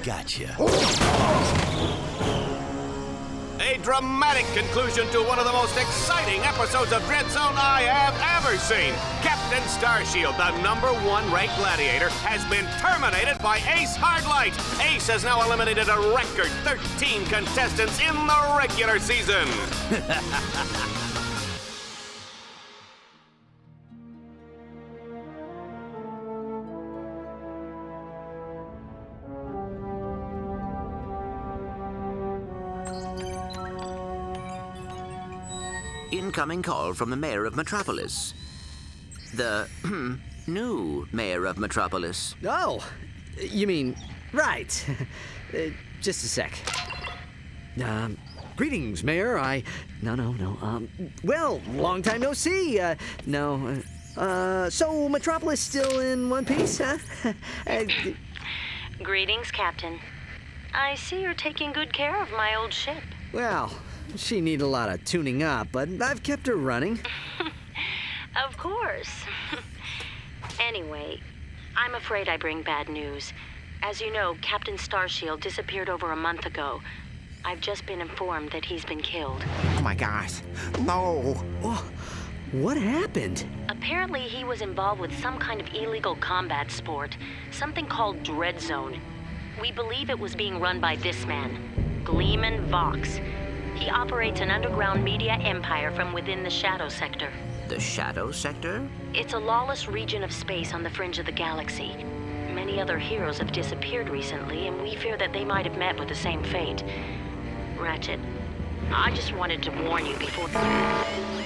Gotcha. A dramatic conclusion to one of the most exciting episodes of Dread Zone I have ever seen. Captain Starshield, the #1 ranked gladiator, has been terminated by Ace Hardlight. Ace has now eliminated a record 13 contestants in the regular season. Incoming call from the mayor of Metropolis. The new mayor of Metropolis. Oh, you mean, right. Just a sec. Greetings, Mayor. No. Well, long time no see. No. So Metropolis still in one piece, huh? Greetings, Captain. I see you're taking good care of my old ship. Well, she need a lot of tuning up, but I've kept her running. Of course. Anyway, I'm afraid I bring bad news. As you know, Captain Starshield disappeared over a month ago. I've just been informed that he's been killed. Oh my gosh. No. Oh, what happened? Apparently, he was involved with some kind of illegal combat sport, something called Dread Zone. We believe it was being run by this man, Gleeman Vox. He operates an underground media empire from within the Shadow Sector. The Shadow Sector? It's a lawless region of space on the fringe of the galaxy. Many other heroes have disappeared recently, and we fear that they might have met with the same fate. Ratchet, I just wanted to warn you before...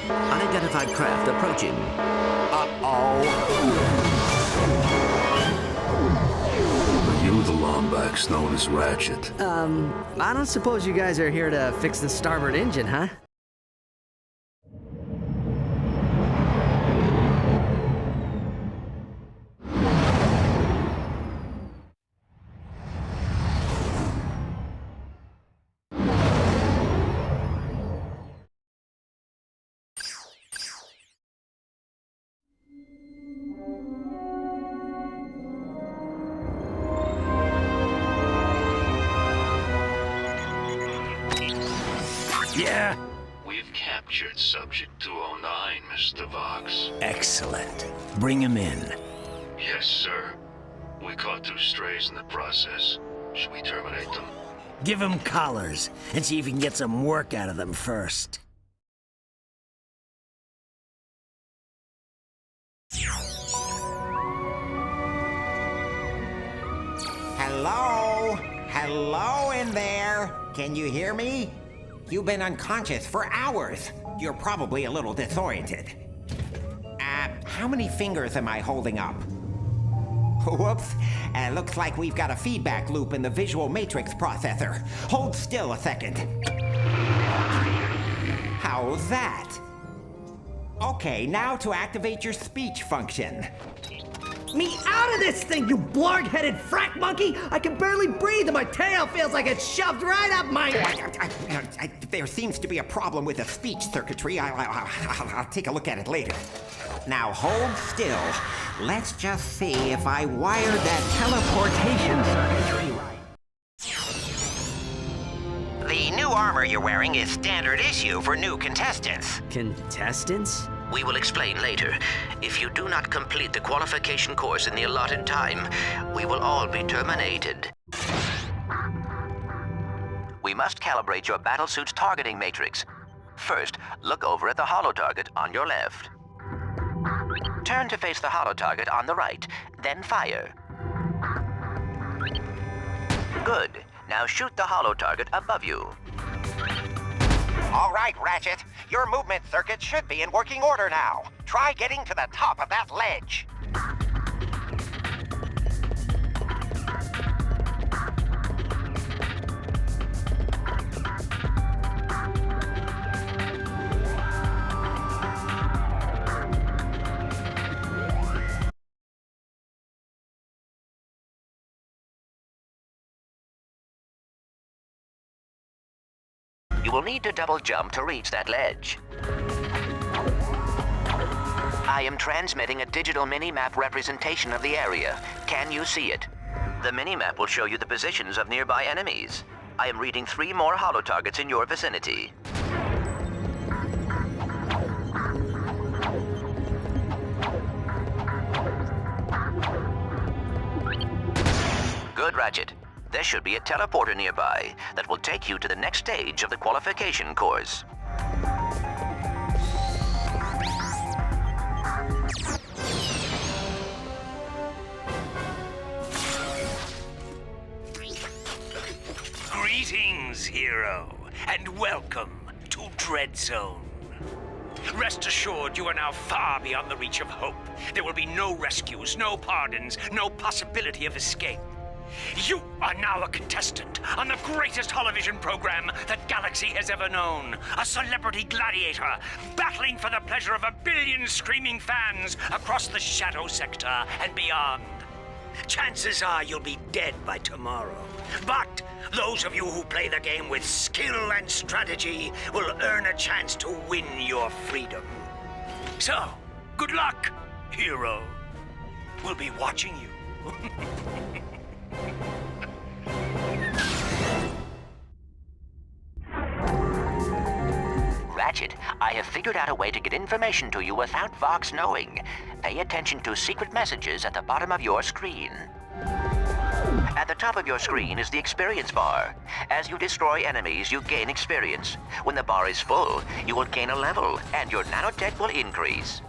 Unidentified craft approaching. Are you the Lombax known as Ratchet? I don't suppose you guys are here to fix the starboard engine, huh? Yeah? We've captured Subject 209, Mr. Vox. Excellent. Bring him in. Yes, sir. We caught 2 strays in the process. Should we terminate them? Give him collars and see if you can get some work out of them first. Hello? Hello in there? Can you hear me? You've been unconscious for hours. You're probably a little disoriented. How many fingers am I holding up? Whoops. Looks like we've got a feedback loop in the visual matrix processor. Hold still a second. How's that? Okay, now to activate your speech function. Me out of this thing, you blarg-headed frack monkey! I can barely breathe and my tail feels like it's shoved right up my... There seems to be a problem with the speech circuitry. I'll take a look at it later. Now hold still. Let's just see if I wired that teleportation circuitry right. The new armor you're wearing is standard issue for new contestants. Contestants? We will explain later. If you do not complete the qualification course in the allotted time, we will all be terminated. We must calibrate your battlesuit's targeting matrix. First, look over at the holo-target on your left. Turn to face the holo-target on the right, then fire. Good. Now shoot the holo-target above you. All right, Ratchet. Your movement circuit should be in working order now. Try getting to the top of that ledge. You will need to double jump to reach that ledge. I am transmitting a digital mini-map representation of the area. Can you see it? The minimap will show you the positions of nearby enemies. I am reading 3 more holo targets in your vicinity. Good, Ratchet. There should be a teleporter nearby that will take you to the next stage of the qualification course. Greetings, hero, and welcome to Dread Zone. Rest assured, you are now far beyond the reach of hope. There will be no rescues, no pardons, no possibility of escape. You are now a contestant on the greatest holovision program that Galaxy has ever known. A celebrity gladiator battling for the pleasure of 1 billion screaming fans across the Shadow Sector and beyond. Chances are you'll be dead by tomorrow. But those of you who play the game with skill and strategy will earn a chance to win your freedom. So, good luck, hero. We'll be watching you. Ratchet, I have figured out a way to get information to you without Vox knowing. Pay attention to secret messages at the bottom of your screen. At the top of your screen is the experience bar. As you destroy enemies, you gain experience. When the bar is full, you will gain a level, and your nanotech will increase.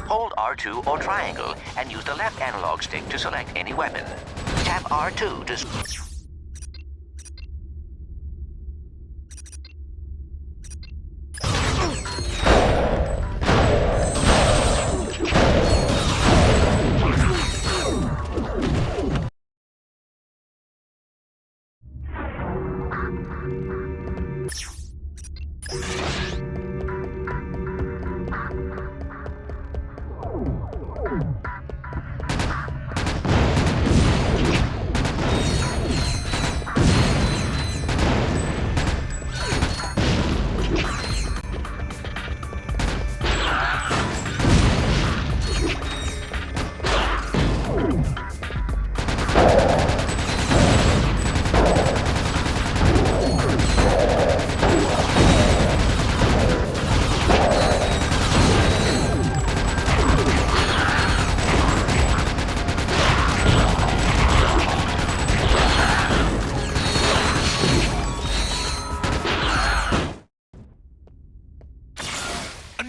Hold R2 or triangle and use the left analog stick to select any weapon. Tap R2 to...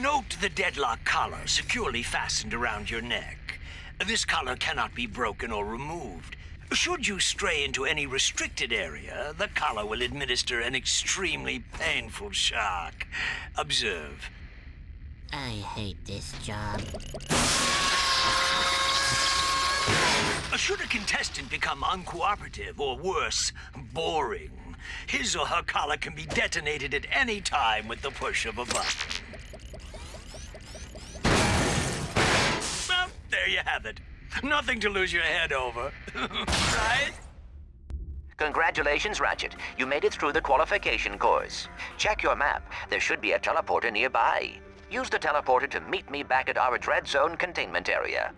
Note the deadlock collar securely fastened around your neck. This collar cannot be broken or removed. Should you stray into any restricted area, the collar will administer an extremely painful shock. Observe. I hate this job. Should a contestant become uncooperative or worse, boring, his or her collar can be detonated at any time with the push of a button. Well, there you have it. Nothing to lose your head over, right? Congratulations, Ratchet. You made it through the qualification course. Check your map. There should be a teleporter nearby. Use the teleporter to meet me back at our Dread Zone containment area.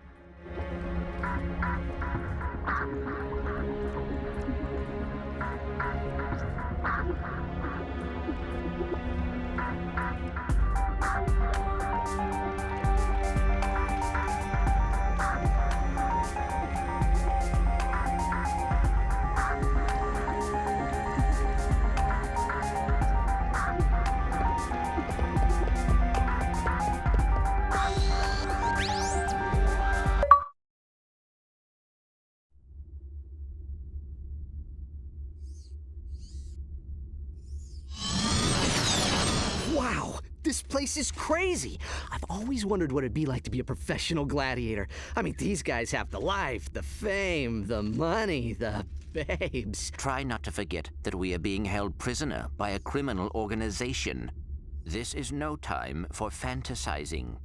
Wow, this place is crazy. I've always wondered what it'd be like to be a professional gladiator. I mean, these guys have the life, the fame, the money, the babes. Try not to forget that we are being held prisoner by a criminal organization. This is no time for fantasizing.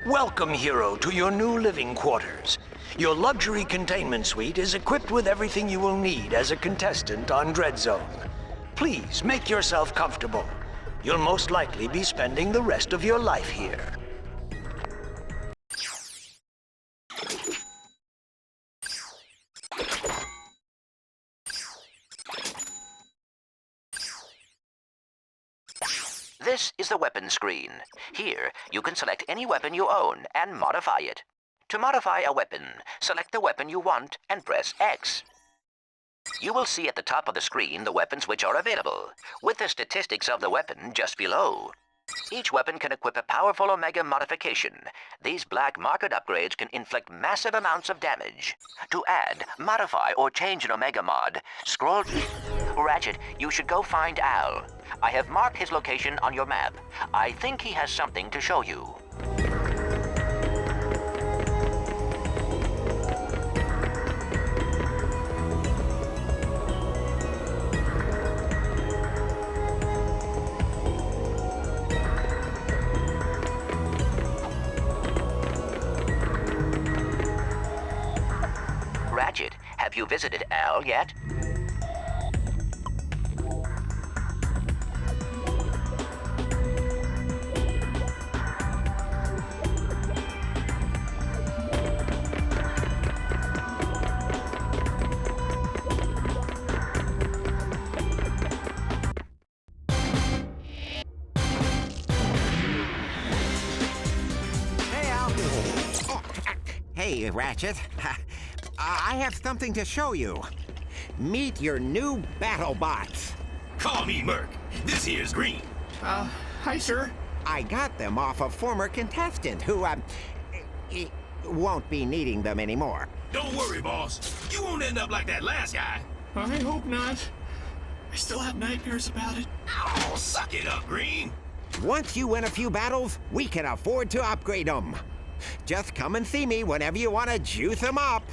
Welcome, hero, to your new living quarters. Your luxury containment suite is equipped with everything you will need as a contestant on Dread Zone. Please make yourself comfortable. You'll most likely be spending the rest of your life here. This is the weapon screen. Here, you can select any weapon you own and modify it. To modify a weapon, select the weapon you want and press X. You will see at the top of the screen the weapons which are available, with the statistics of the weapon just below. Each weapon can equip a powerful Omega modification. These black market upgrades can inflict massive amounts of damage. To add, modify, or change an Omega mod, scroll... Ratchet, you should go find Al. I have marked his location on your map. I think he has something to show you. Ratchet, have you visited Al yet? Hey, Al. Hey, Ratchet. I have something to show you. Meet your new battle bots. Call me Merc. This here's Green. Hi, sir. I got them off a former contestant who, won't be needing them anymore. Don't worry, boss. You won't end up like that last guy. I hope not. I still have nightmares about it. Oh, suck it up, Green. Once you win a few battles, we can afford to upgrade them. Just come and see me whenever you want to juice them up.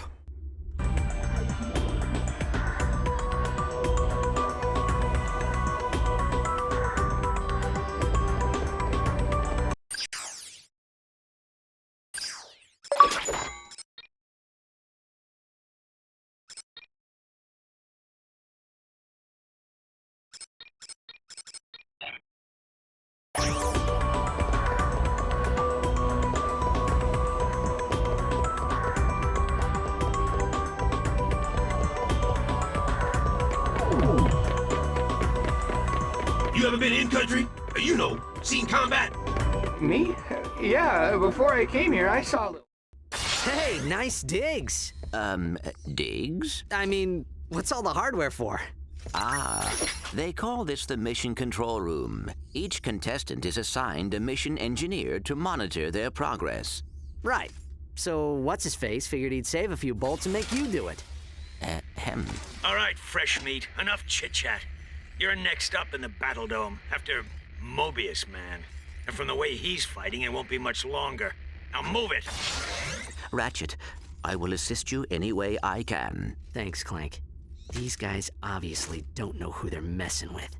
You ever been in country? You know, seen combat? Me? Yeah, before I came here, I saw... Hey, nice digs. Digs? I mean, what's all the hardware for? Ah, they call this the Mission Control Room. Each contestant is assigned a mission engineer to monitor their progress. Right. So what's-his-face figured he'd save a few bolts and make you do it. Ahem. All right, fresh meat. Enough chit-chat. You're next up in the Battle Dome after Mobius Man. And from the way he's fighting, it won't be much longer. Now move it! Ratchet, I will assist you any way I can. Thanks, Clank. These guys obviously don't know who they're messing with.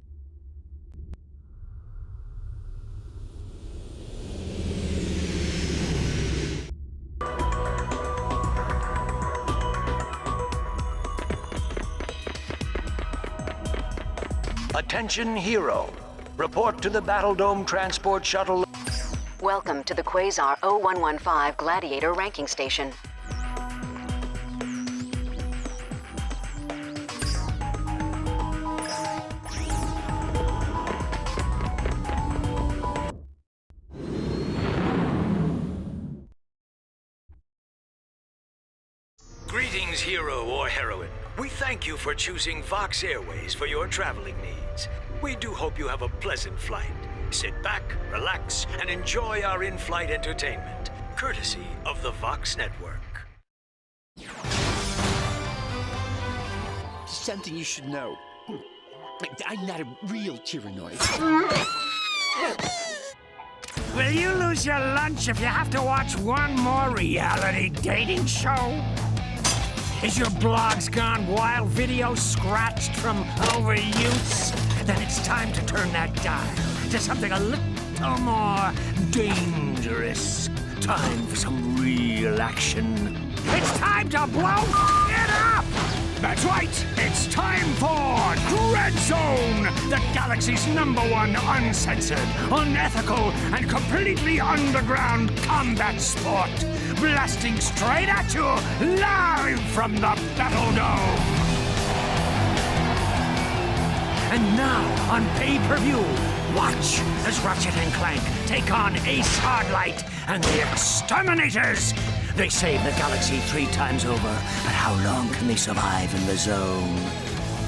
Attention, Hero. Report to the Battle Dome Transport Shuttle. Welcome to the Quasar 0115 Gladiator Ranking Station. Greetings, hero or heroine. We thank you for choosing Vox Airways for your traveling needs. We do hope you have a pleasant flight. Sit back, relax, and enjoy our in-flight entertainment, courtesy of the Vox Network. Something you should know. I'm not a real tyrannoid. Will you lose your lunch if you have to watch one more reality dating show? Is your blogs gone wild, video scratched from overuse? Then it's time to turn that dial to something a little more dangerous. Time for some real action. It's time to blow it up! That's right, it's time for Dread Zone, the galaxy's #1 uncensored, unethical, and completely underground combat sport. Blasting straight at you, live from the Battle Dome. And now, on pay-per-view, watch as Ratchet and Clank take on Ace Hardlight and the Exterminators. They save the galaxy 3 times over, but how long can they survive in the zone?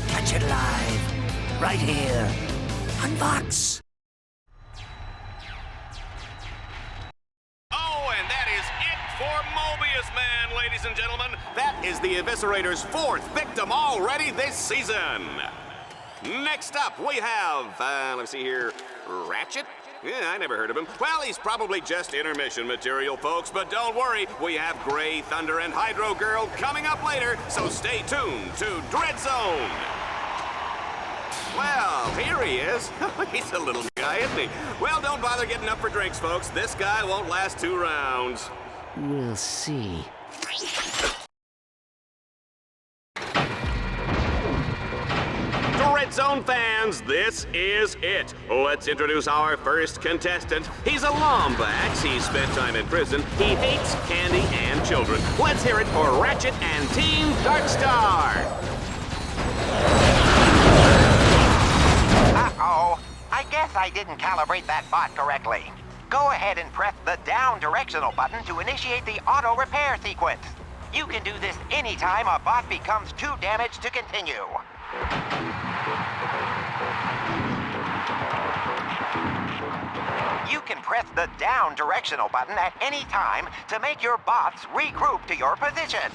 Catch it live, right here, on Vox. Oh, and that is it for Mobius Man, ladies and gentlemen. That is the Eviscerator's 4th victim already this season. Next up, we have, let's see here, Ratchet? Yeah, I never heard of him. Well, he's probably just intermission material, folks, but don't worry, we have Gray Thunder and Hydro Girl coming up later, so stay tuned to Dread Zone. Well, here he is. He's a little guy, isn't he? Well, don't bother getting up for drinks, folks. This guy won't last 2 rounds. We'll see. Dread Zone fans, this is it. Let's introduce our first contestant. He's a Lombax. He spent time in prison. He hates candy and children. Let's hear it for Ratchet and Team Darkstar. Uh-oh. I guess I didn't calibrate that bot correctly. Go ahead and press the down directional button to initiate the auto repair sequence. You can do this anytime a bot becomes too damaged to continue. You can press the down directional button at any time to make your bots regroup to your position.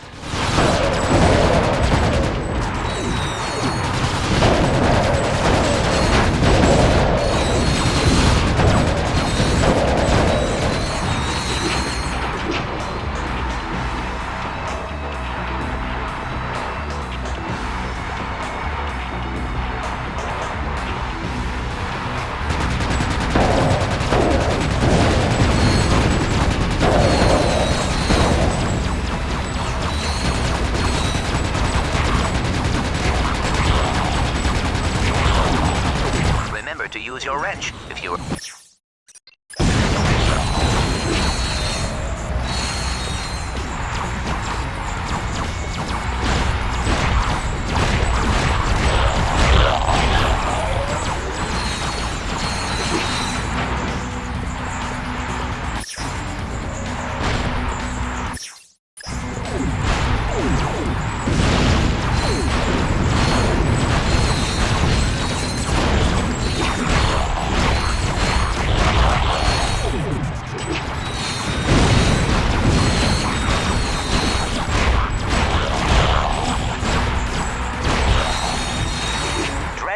Use your wrench if you...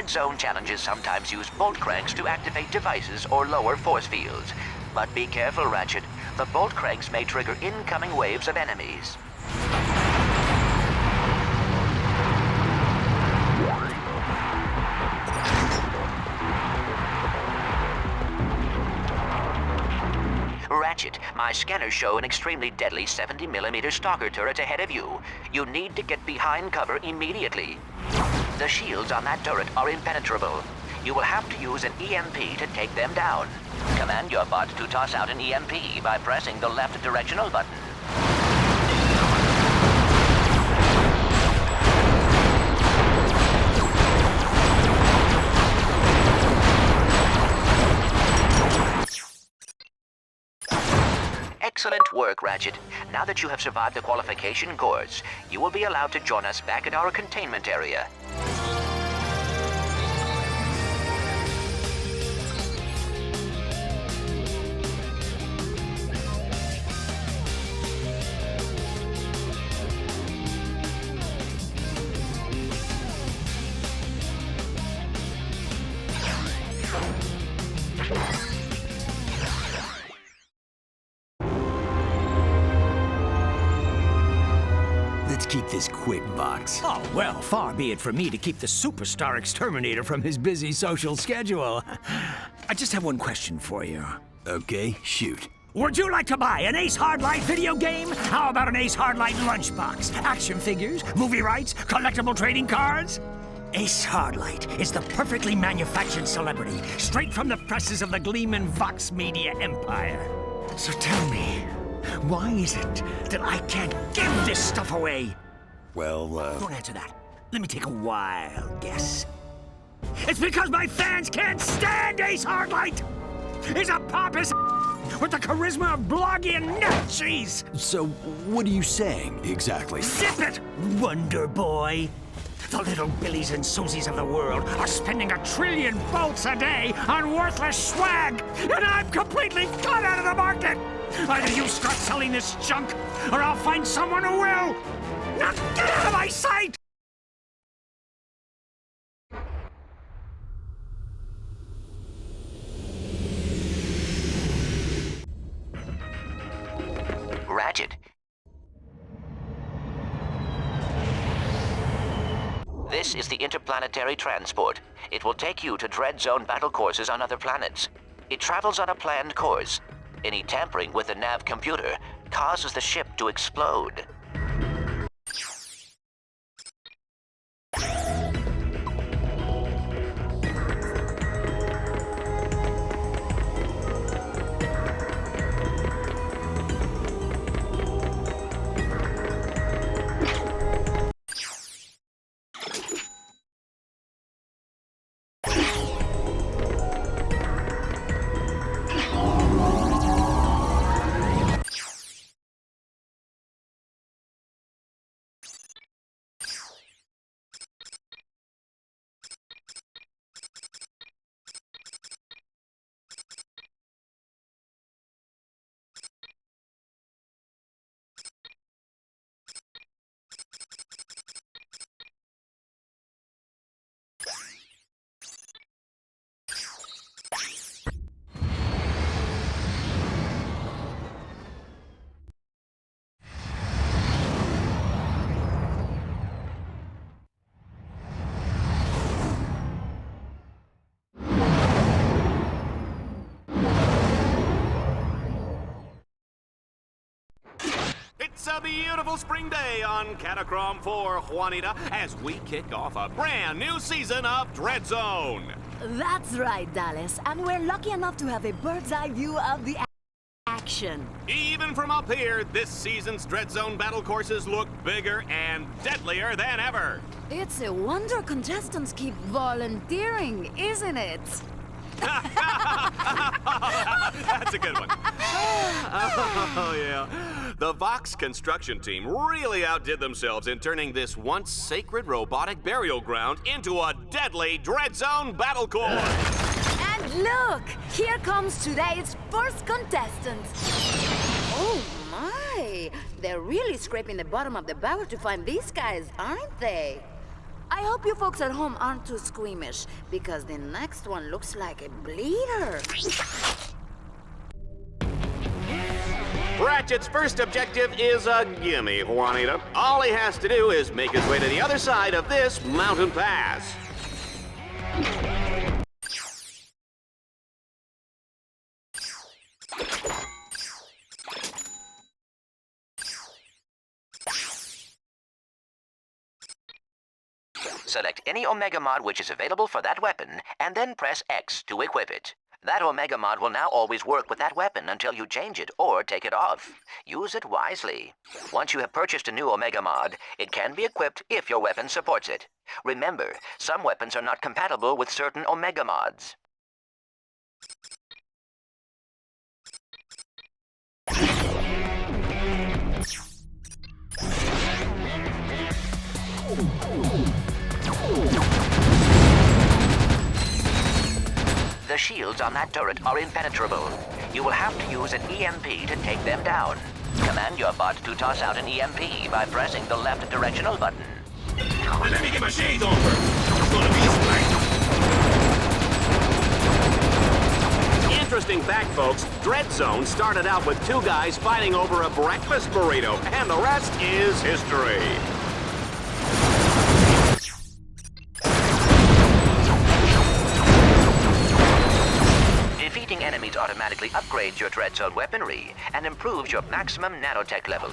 Zone challenges sometimes use bolt cranks to activate devices or lower force fields. But be careful, Ratchet. The bolt cranks may trigger incoming waves of enemies. Ratchet, my scanners show an extremely deadly 70mm stalker turret ahead of you. You need to get behind cover immediately. The shields on that turret are impenetrable. You will have to use an EMP to take them down. Command your bot to toss out an EMP by pressing the left directional button. Excellent work, Ratchet. Now that you have survived the qualification course, you will be allowed to join us back at our containment area. Let's keep this quick, Vox. Oh, well, far be it from me to keep the superstar exterminator from his busy social schedule. I just have one question for you. Okay, shoot. Would you like to buy an Ace Hardlight video game? How about an Ace Hardlight lunchbox? Action figures, movie rights, collectible trading cards? Ace Hardlight is the perfectly manufactured celebrity, straight from the presses of the Gleeman Vox Media empire. So tell me, why is it that I can't give this stuff away? Well, Don't answer that. Let me take a wild guess. It's because my fans can't stand Ace Hardlight! He's a pompous with the charisma of bloggy and nut cheese! so what are you saying exactly? Zip it, Wonder Boy! The little Billies and Susies of the world are spending 1 trillion volts a day on worthless swag, and I'm completely cut out of the market! Either you start selling this junk, or I'll find someone who will! Now get out of my sight! Ratchet. This is the interplanetary transport. It will take you to Dread Zone battle courses on other planets. It travels on a planned course. Any tampering with the nav computer causes the ship to explode. It's a beautiful spring day on Catacrom 4, Juanita, as we kick off a brand new season of Dread Zone. That's right, Dallas. And we're lucky enough to have a bird's eye view of the action. Even from up here, this season's Dread Zone battle courses look bigger and deadlier than ever. It's a wonder contestants keep volunteering, isn't it? That's a good one. Oh, yeah. The Vox construction team really outdid themselves in turning this once sacred robotic burial ground into a deadly Dread Zone battle course. And look, here comes today's first contestant. Oh my, they're really scraping the bottom of the barrel to find these guys, aren't they? I hope you folks at home aren't too squeamish, because the next one looks like a bleeder. Ratchet's first objective is a gimme, Juanita. All he has to do is make his way to the other side of this mountain pass. Select any Omega Mod which is available for that weapon, and then press X to equip it. That Omega Mod will now always work with that weapon until you change it or take it off. Use it wisely. Once you have purchased a new Omega Mod, it can be equipped if your weapon supports it. Remember, some weapons are not compatible with certain Omega Mods. The shields on that turret are impenetrable. You will have to use an EMP to take them down. Command your bot to toss out an EMP by pressing the left directional button. Let me get my shades on first. It's gonna be tonight. Interesting fact, folks. Dread Zone started out with two guys fighting over a breakfast burrito, and the rest is history. Defeating enemies automatically upgrades your Dread Zone weaponry and improves your maximum nanotech level.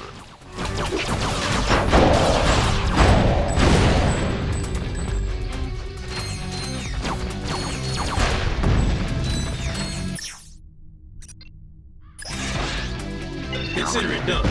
Consider it done.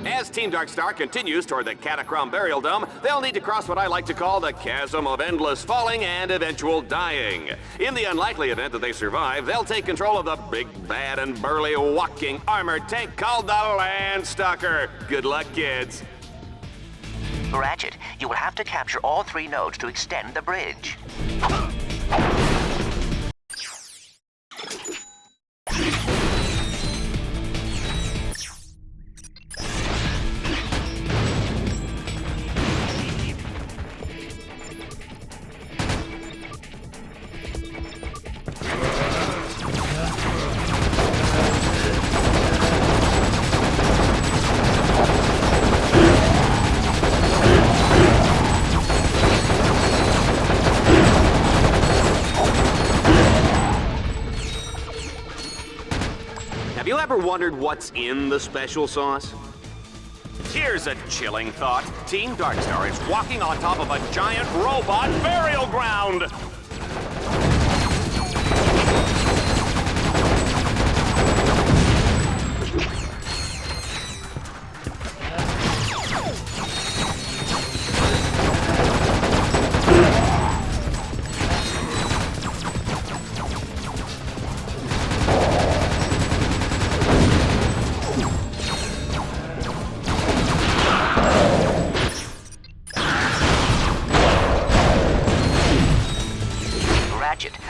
As Team Darkstar continues toward the Catacrom Burial Dome, they'll need to cross what I like to call the chasm of endless falling and eventual dying. In the unlikely event that they survive, they'll take control of the big, bad, and burly walking armored tank called the Landstalker. Good luck, kids. Ratchet, you will have to capture all 3 nodes to extend the bridge. Have you ever wondered what's in the special sauce? Here's a chilling thought. Team Darkstar is walking on top of a giant robot burial ground!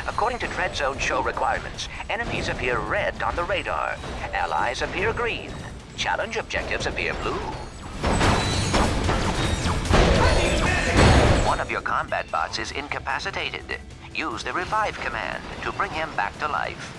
According to Dread Zone show requirements, enemies appear red on the radar. Allies appear green. Challenge objectives appear blue. One of your combat bots is incapacitated. Use the revive command to bring him back to life.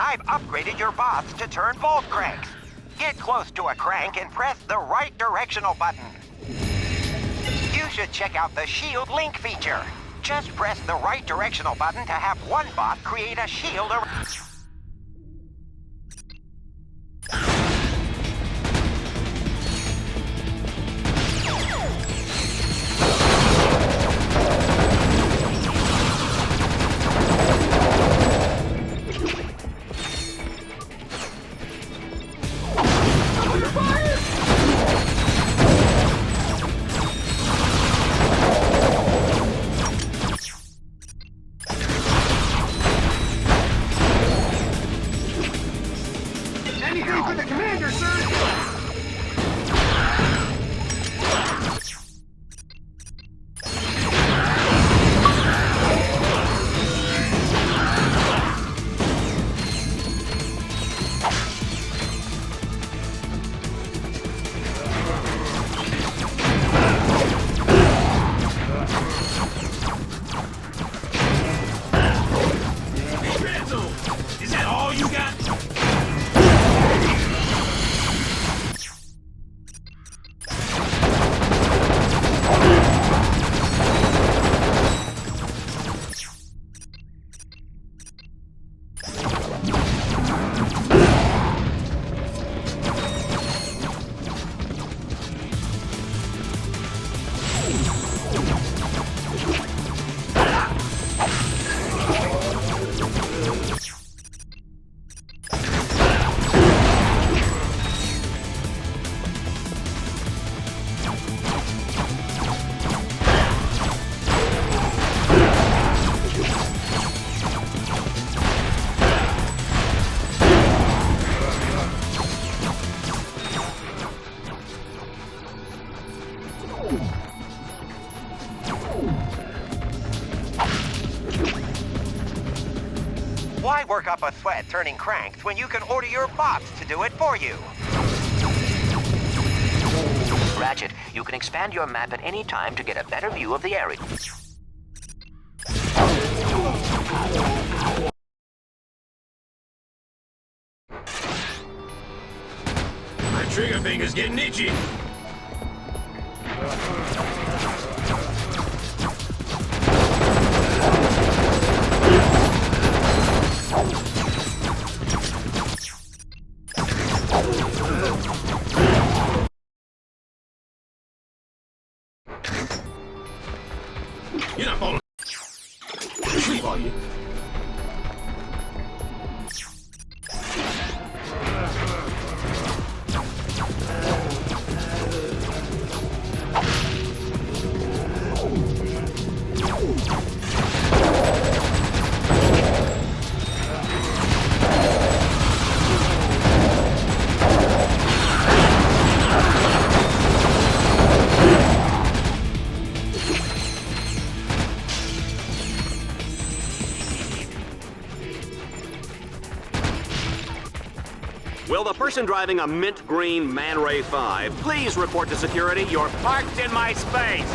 I've upgraded your bots to turn bolt cranks. Get close to a crank and press the right directional button. You should check out the shield link feature. Just press the right directional button to have one bot create a shield around. work up a sweat turning cranks when you can order your bots to do it for you. Ratchet, you can expand your map at any time to get a better view of the area. My trigger finger's getting itchy. You're not falling asleep, are you? Will the person driving a mint green Man Ray 5 please report to security? You're parked in my space!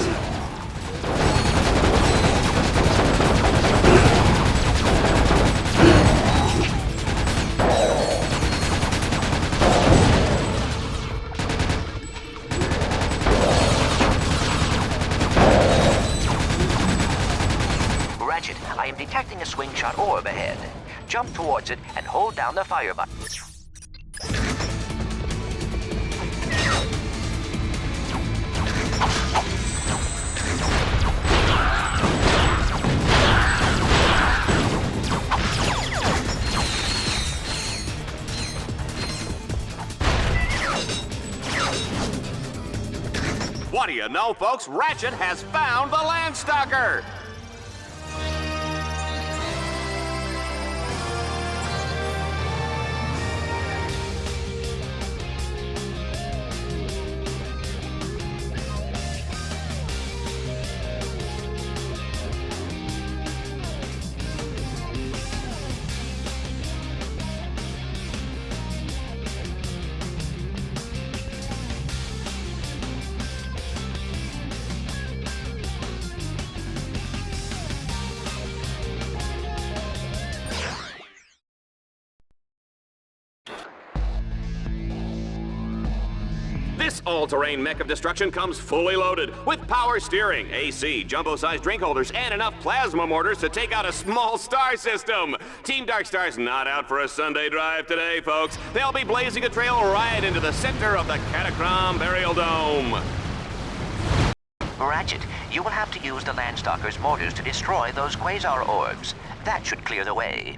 Ratchet, I am detecting a swing shot orb ahead. Jump towards it and hold down the fire button. What do you know, folks? Ratchet has found the Landstalker! This all-terrain mech of destruction comes fully loaded with power steering, AC, jumbo-sized drink holders, and enough plasma mortars to take out a small star system. Team Darkstar's not out for a Sunday drive today, folks. They'll be blazing a trail right into the center of the Catacrom Burial Dome. Ratchet, you will have to use the Landstalker's mortars to destroy those quasar orbs. That should clear the way.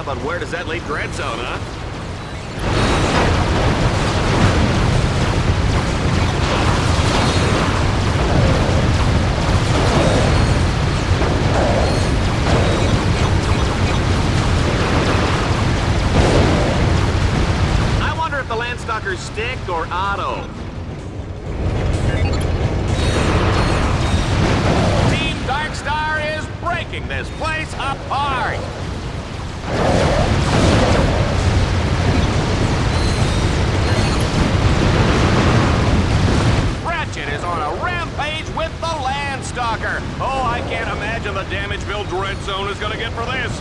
But where does that leave Dreadzone, huh? I wonder if the Landstalkers stick or auto. Team Darkstar is breaking this place apart! Ratchet is on a rampage with the Landstalker. Oh, I can't imagine the damage Bill Dreadzone is gonna get for this.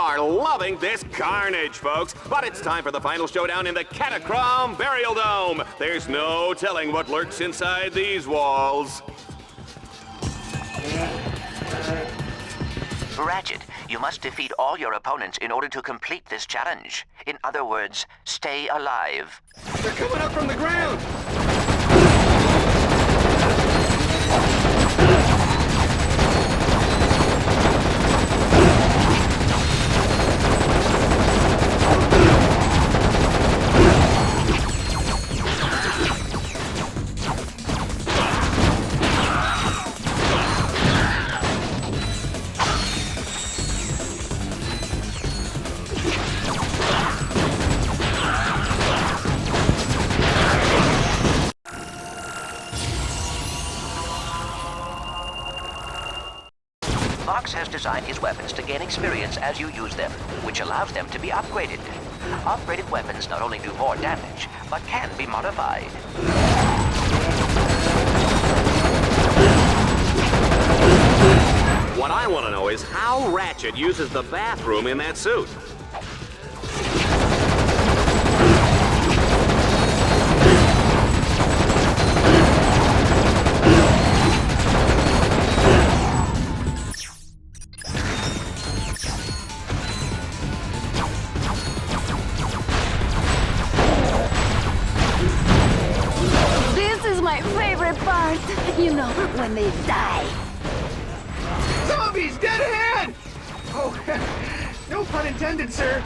are loving this carnage, folks. But it's time for the final showdown in the Catacrom Burial Dome. There's no telling what lurks inside these walls. Ratchet, you must defeat all your opponents in order to complete this challenge. In other words, stay alive. They're coming up from the ground! Vox has designed his weapons to gain experience as you use them, which allows them to be upgraded. Upgraded weapons not only do more damage, but can be modified. What I want to know is how Ratchet uses the bathroom in that suit. My favorite part, you know, when they die. Zombies, dead ahead! Oh, no pun intended, sir.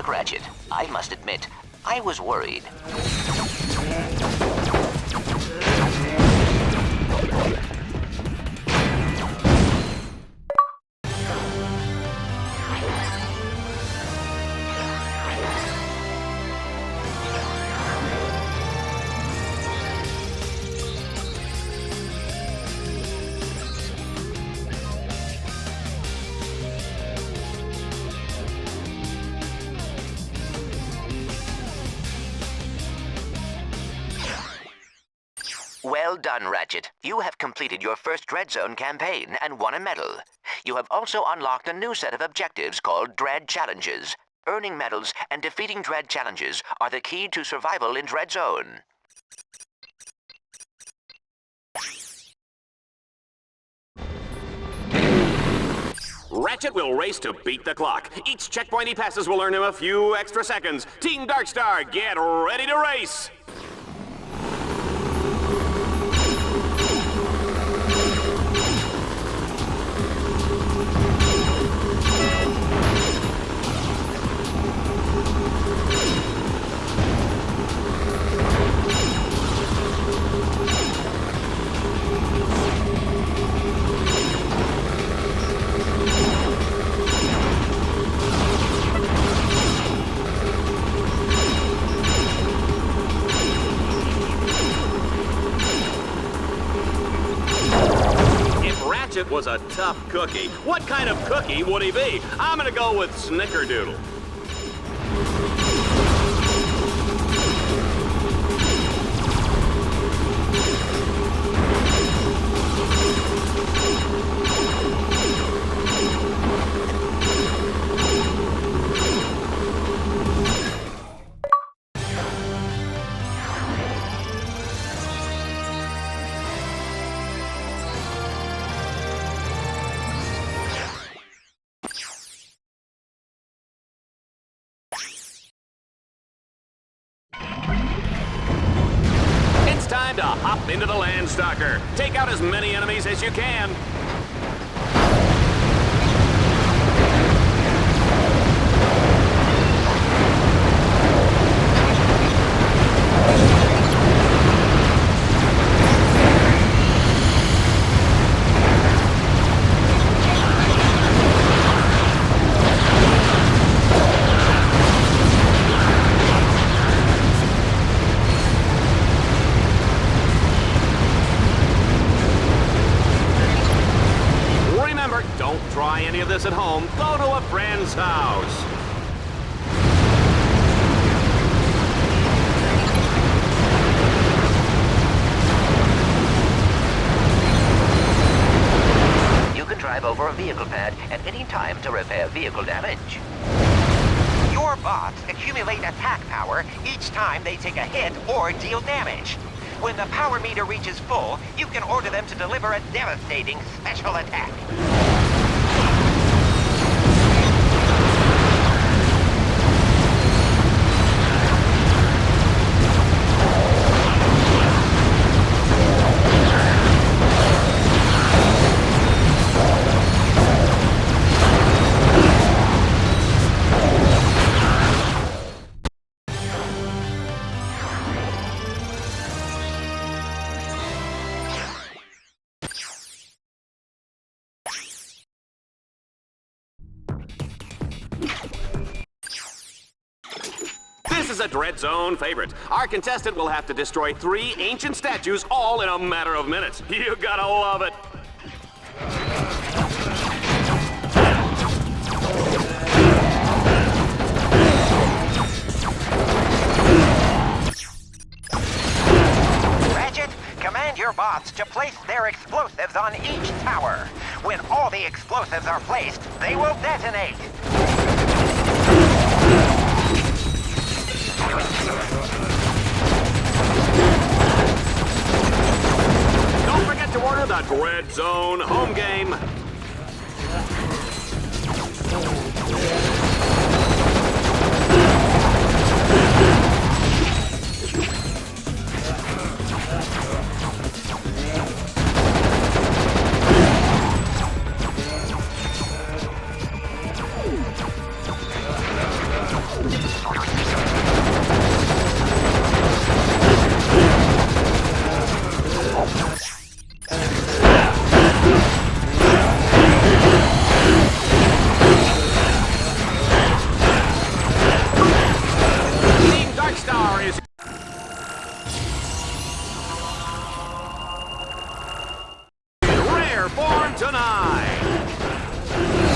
Ratchet, I must admit, I was worried. Well done, Ratchet. You have completed your first Dread Zone campaign and won a medal. You have also unlocked a new set of objectives called Dread Challenges. Earning medals and defeating Dread Challenges are the key to survival in Dread Zone. Ratchet will race to beat the clock. Each checkpoint he passes will earn him a few extra seconds. Team Darkstar, get ready to race! Ratchet was a tough cookie. What kind of cookie would he be? I'm gonna go with Snickerdoodle. Time to hop into the Landstalker. Take out as many enemies as you can. Don't try any of this at home. Go to a friend's house. You can drive over a vehicle pad at any time to repair vehicle damage. Your bots accumulate attack power each time they take a hit or deal damage. When the power meter reaches full, you can order them to deliver a devastating special attack. This is a Dread Zone favorite. Our contestant will have to destroy 3 ancient statues all in a matter of minutes. You gotta love it. Ratchet, command your bots to place their explosives on each tower. When all the explosives are placed, they will detonate. Don't forget to order the Dread Zone home game.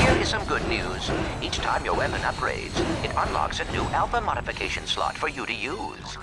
Here is some good news. Each time your weapon upgrades, it unlocks a new alpha modification slot for you to use.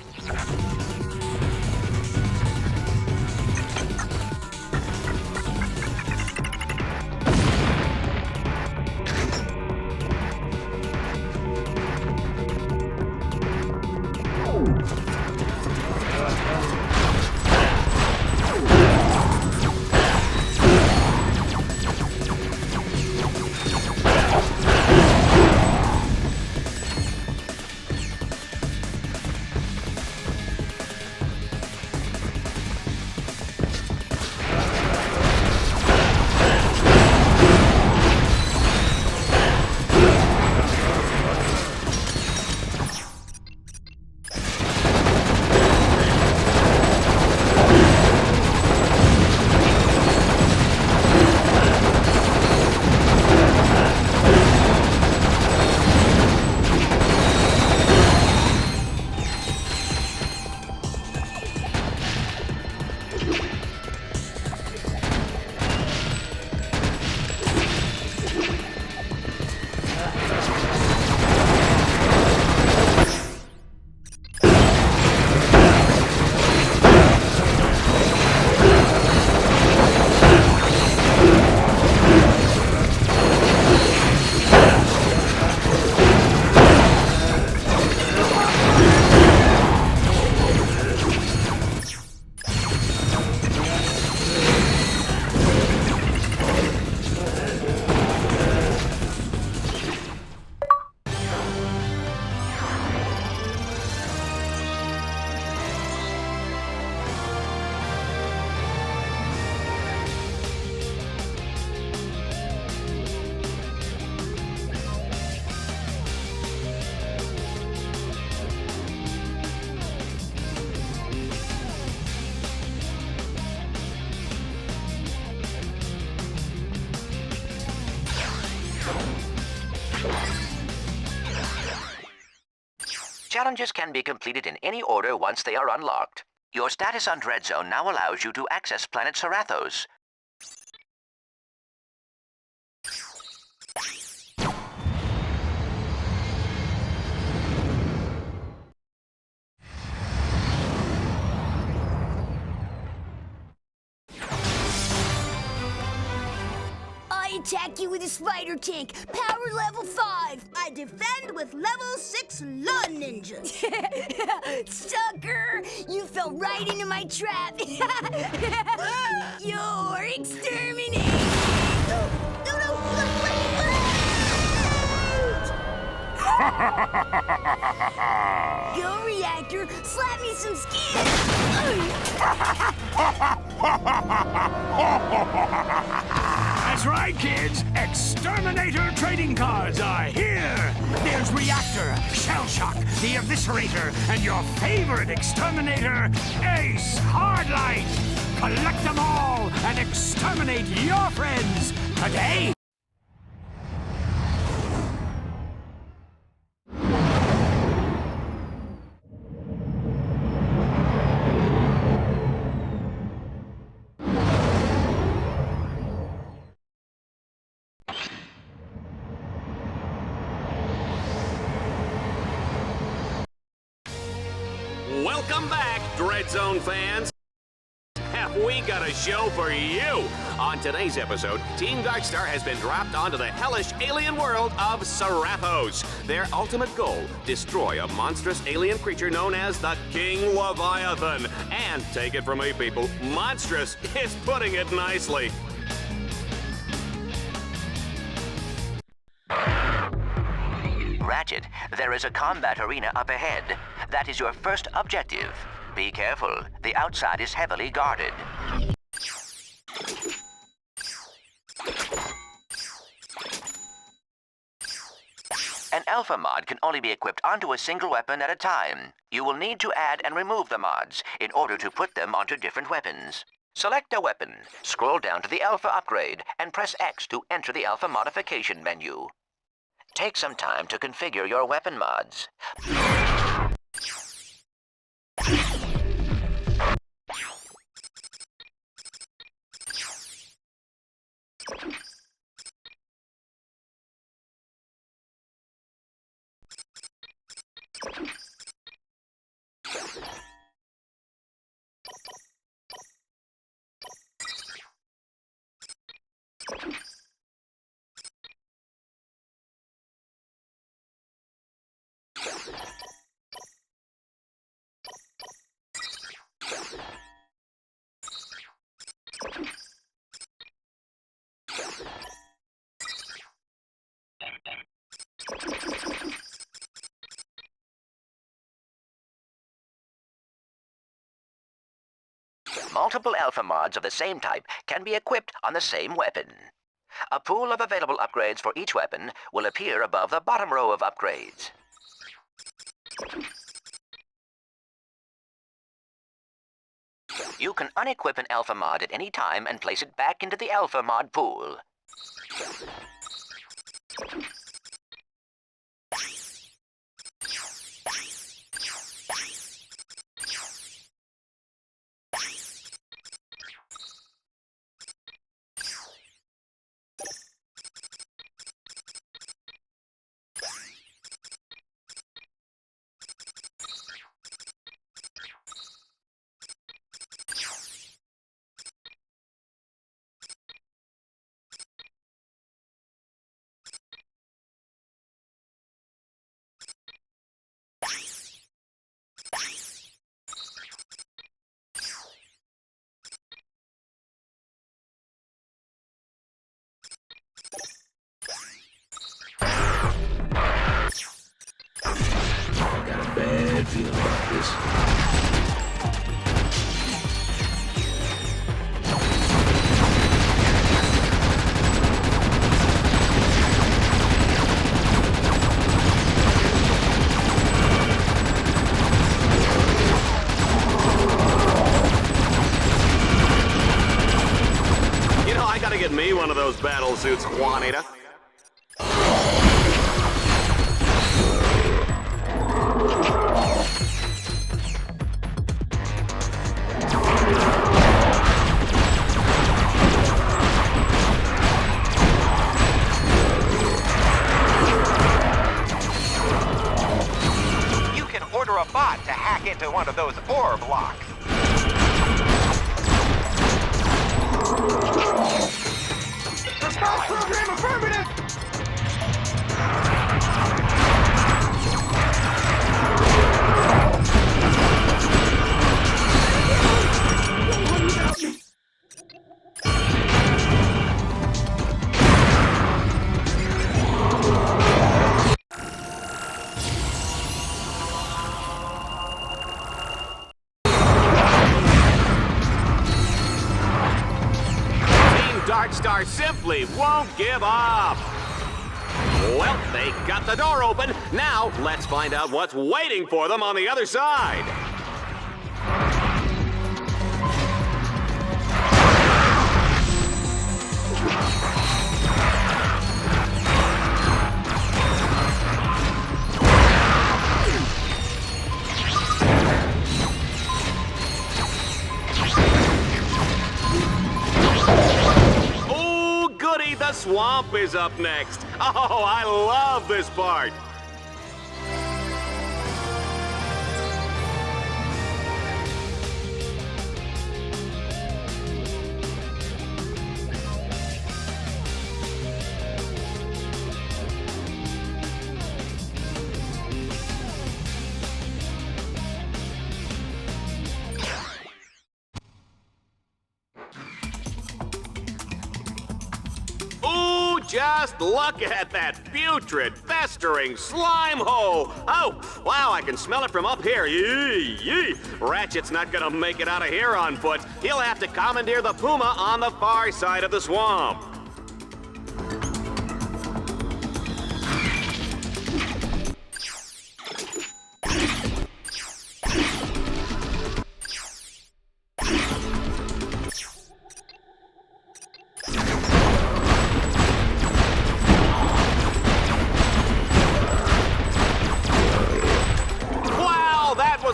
Challenges can be completed in any order once they are unlocked. Your status on Dread Zone now allows you to access planet Serathos. attack you with a spider tank, power level 5. I defend with level 6 lawn ninjas. Sucker! You fell right into my trap. You're exterminated. No, Go, Reactor! Slap me some skin! That's right, kids. Exterminator trading cards are here. There's Reactor, Shell Shock, the Eviscerator, and your favorite exterminator, Ace Hardlight. Collect them all and exterminate your friends today. Welcome back, Dread Zone fans. Have we got a show for you? On today's episode, Team Darkstar has been dropped onto the hellish alien world of Serapos. Their ultimate goal, destroy a monstrous alien creature known as the King Leviathan. And take it from me, people, monstrous is putting it nicely. Ratchet, there is a combat arena up ahead. That is your first objective. Be careful. The outside is heavily guarded. An alpha mod can only be equipped onto a single weapon at a time. You will need to add and remove the mods in order to put them onto different weapons. Select a weapon, scroll down to the alpha upgrade, and press X to enter the alpha modification menu. Take some time to configure your weapon mods. Multiple alpha mods of the same type can be equipped on the same weapon. A pool of available upgrades for each weapon will appear above the bottom row of upgrades. You can unequip an alpha mod at any time and place it back into the alpha mod pool. Bad feeling about this. You know, I gotta get me one of those battle suits, Juanita. A bot to hack into one of those ore blocks. Health program affirmative! Darkstar simply won't give up. Well, they got the door open. Now, let's find out what's waiting for them on the other side. The swamp is up next. Oh, I love this part. Just look at that putrid, festering slime hole. Oh, wow, I can smell it from up here. Yee, yee. Ratchet's not gonna make it out of here on foot. He'll have to commandeer the puma on the far side of the swamp.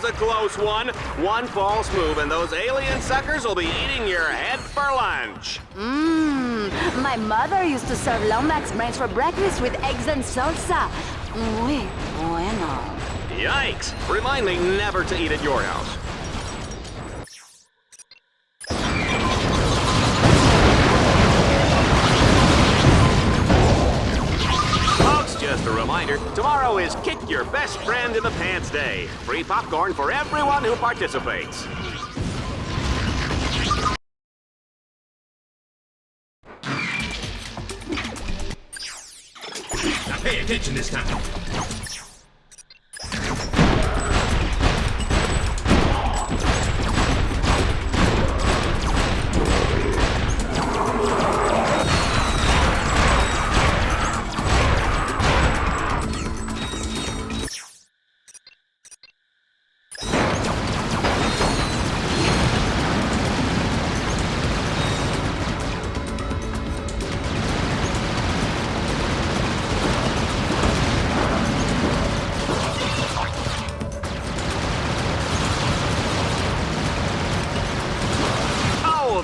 A close one. One false move and those alien suckers will be eating your head for lunch. My mother used to serve Lomax brains for breakfast with eggs and salsa. Muy bueno. Yikes! Remind me never to eat at your house. Just a reminder, tomorrow is Kick Your Best Friend in the Pants Day. Free popcorn for everyone who participates. Now pay attention this time.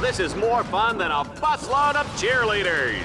This is more fun than a busload of cheerleaders.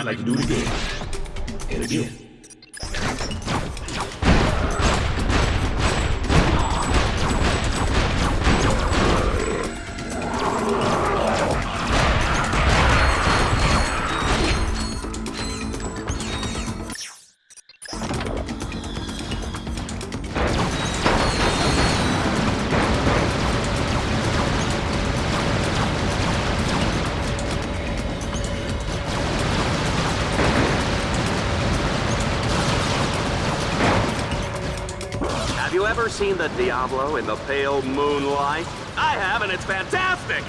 I'd like to do it again. And again. Have you ever seen the Diablo in the pale moonlight? I have, and it's fantastic!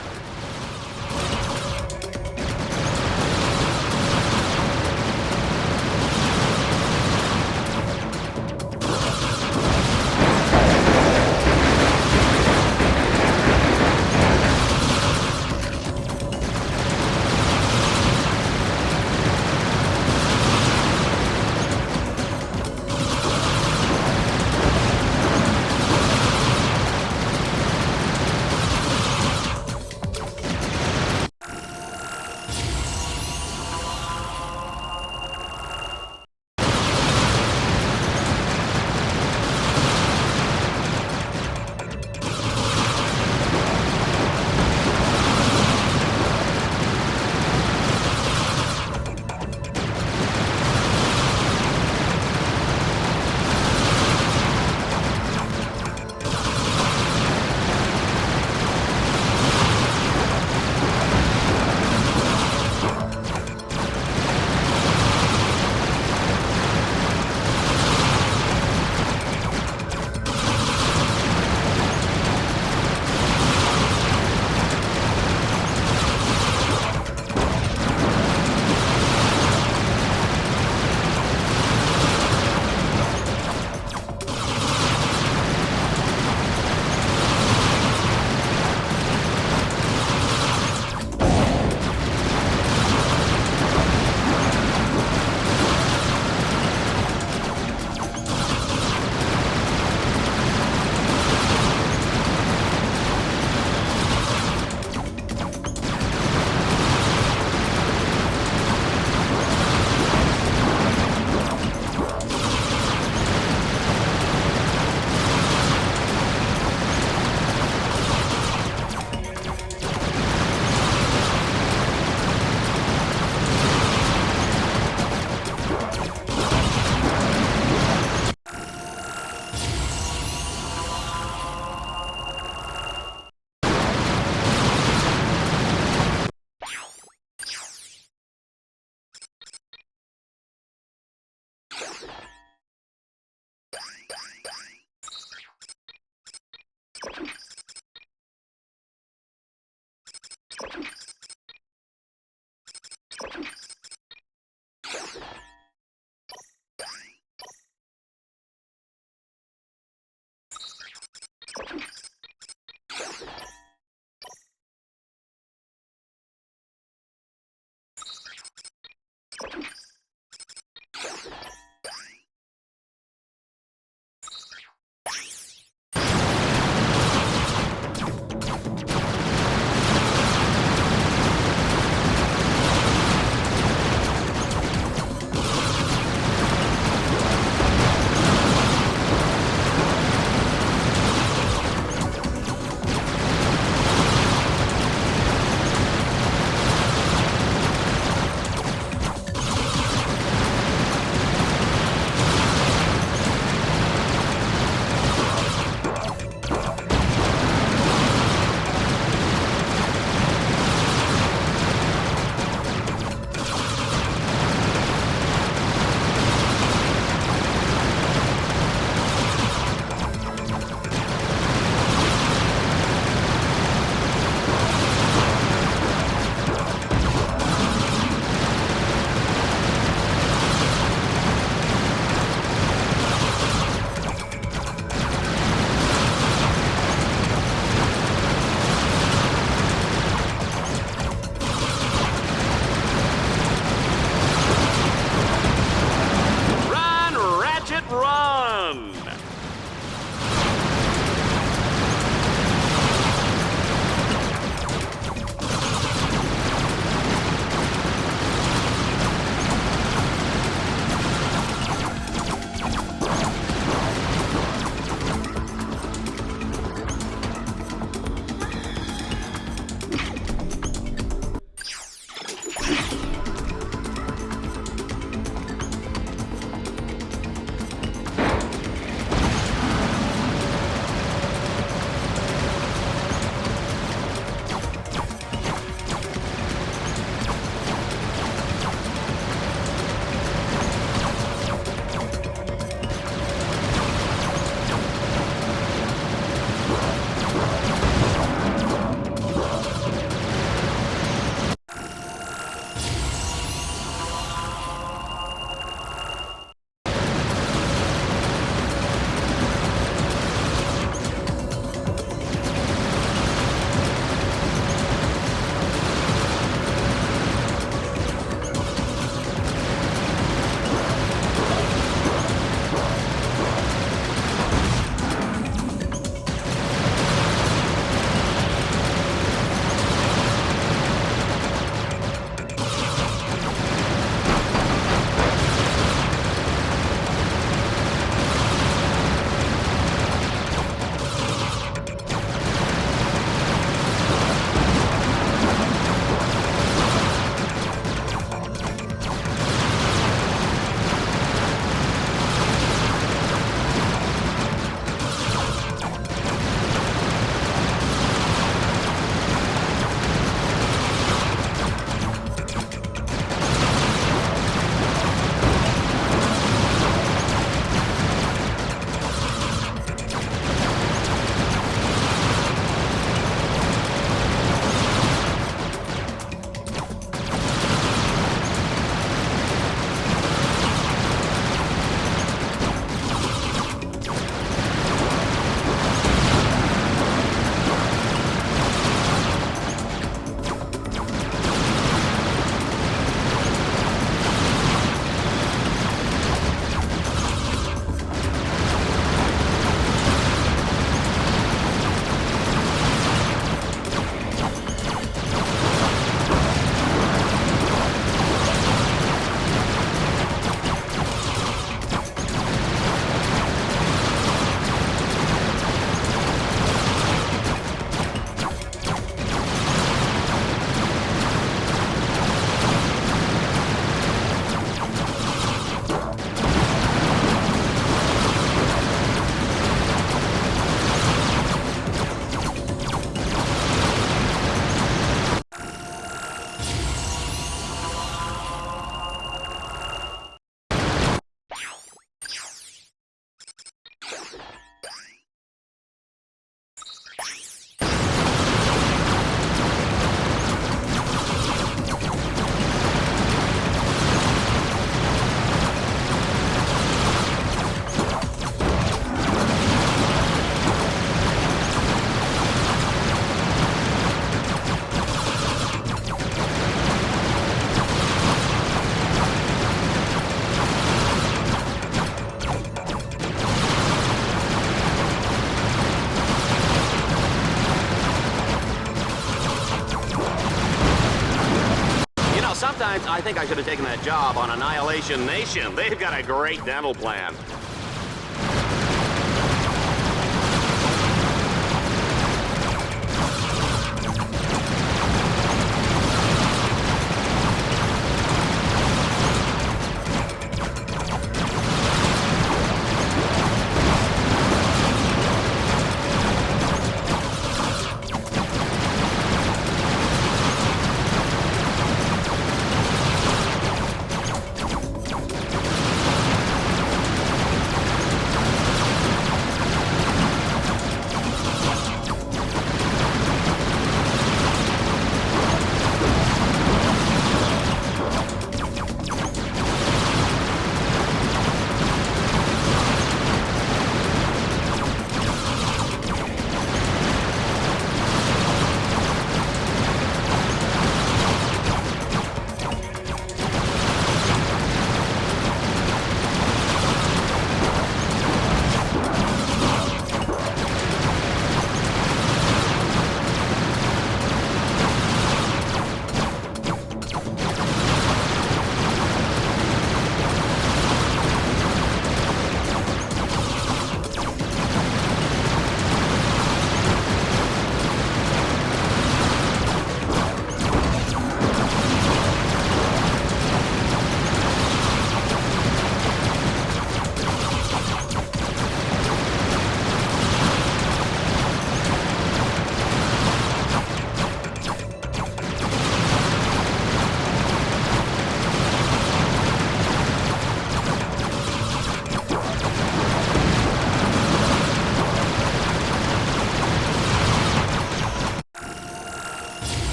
I think I should have taken that job on Annihilation Nation. They've got a great dental plan.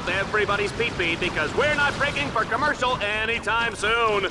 Everybody's pee-pee because we're not breaking for commercial anytime soon.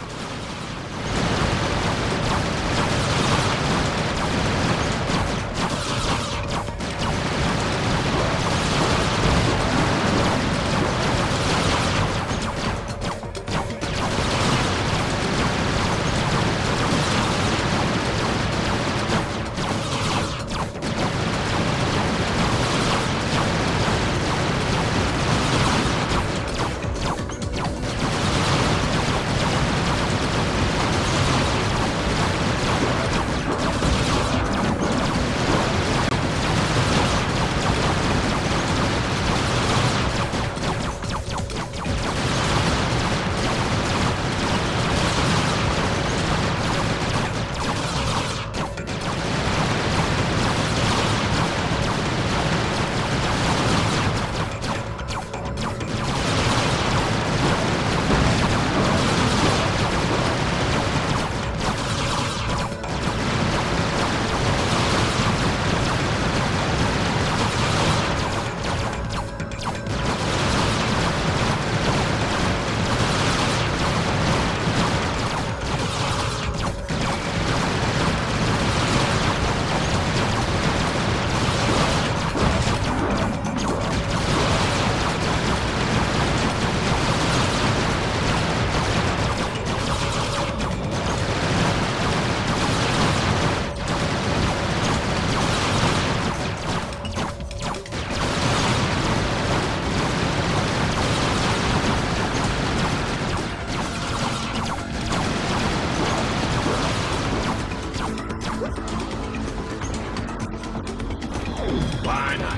Why not?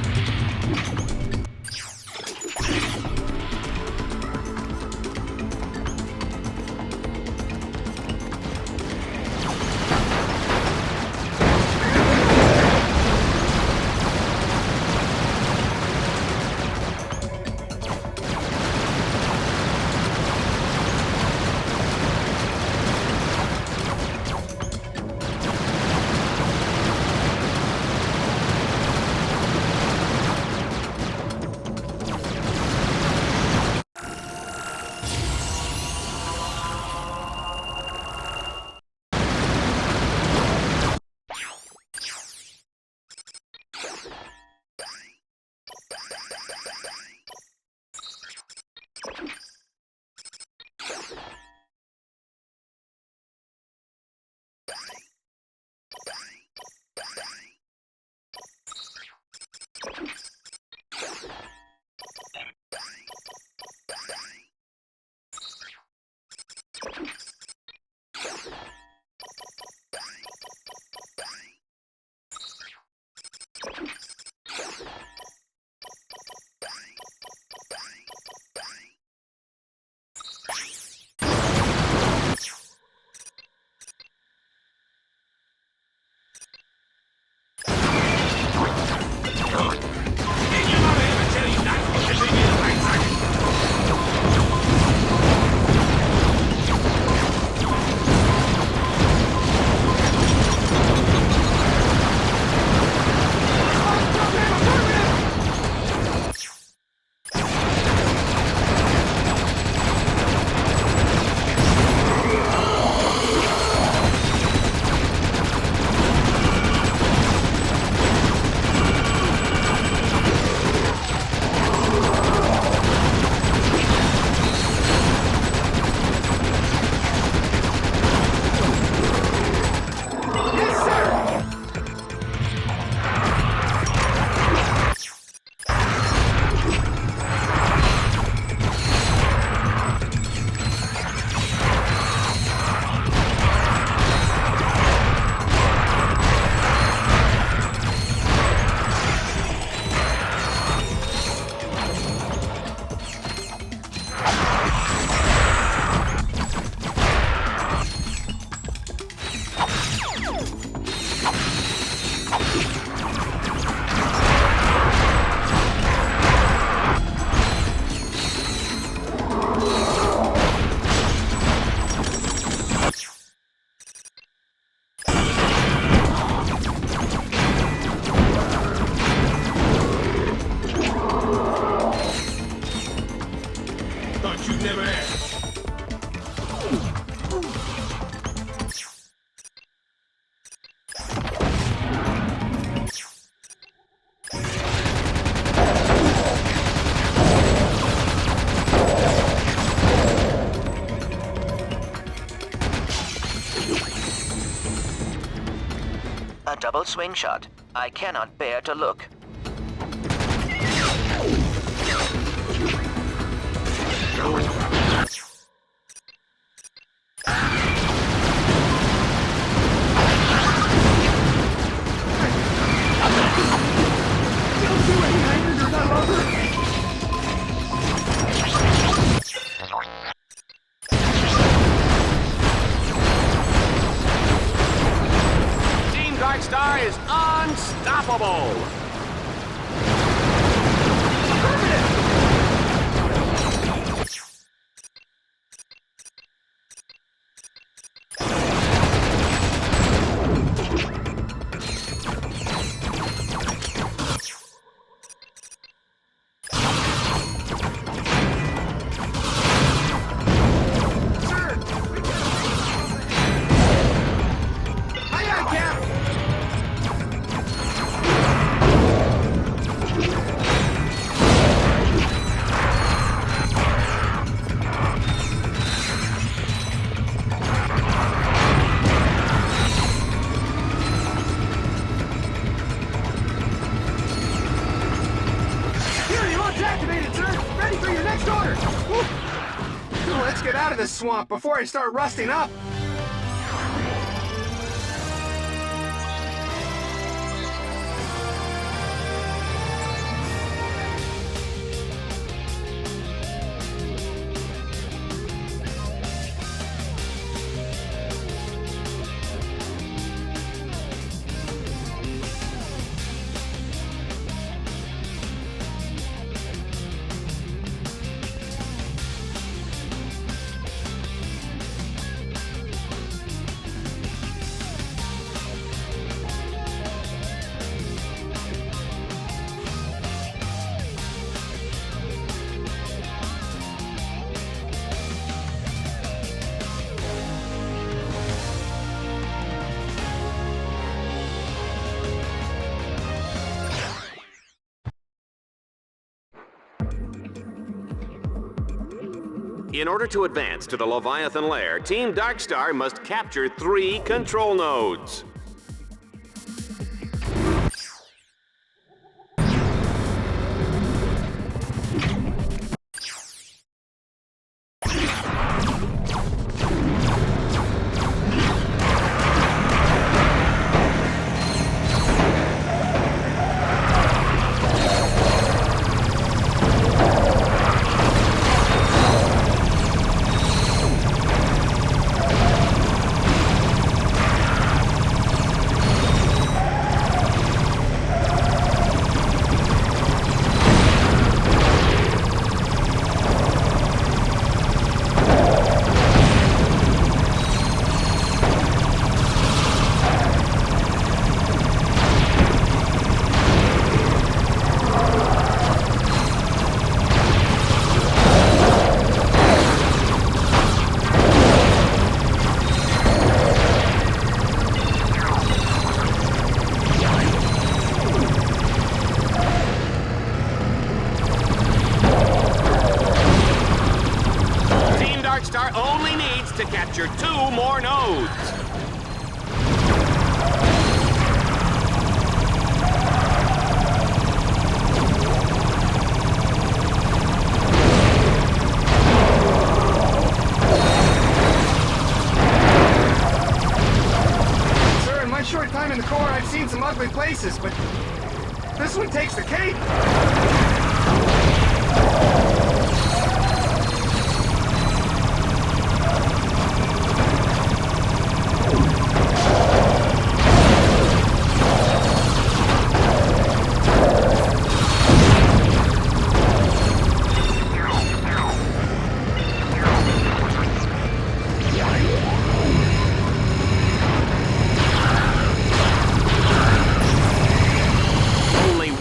A double swing shot. I cannot bear to look. Team Darkstar is unstoppable! Let's get out of this swamp before I start rusting up. In order to advance to the Leviathan Lair, Team Darkstar must capture 3 control nodes. to capture 2 more nodes. Sir, in my short time in the Corps, I've seen some ugly places, but this one takes the cake.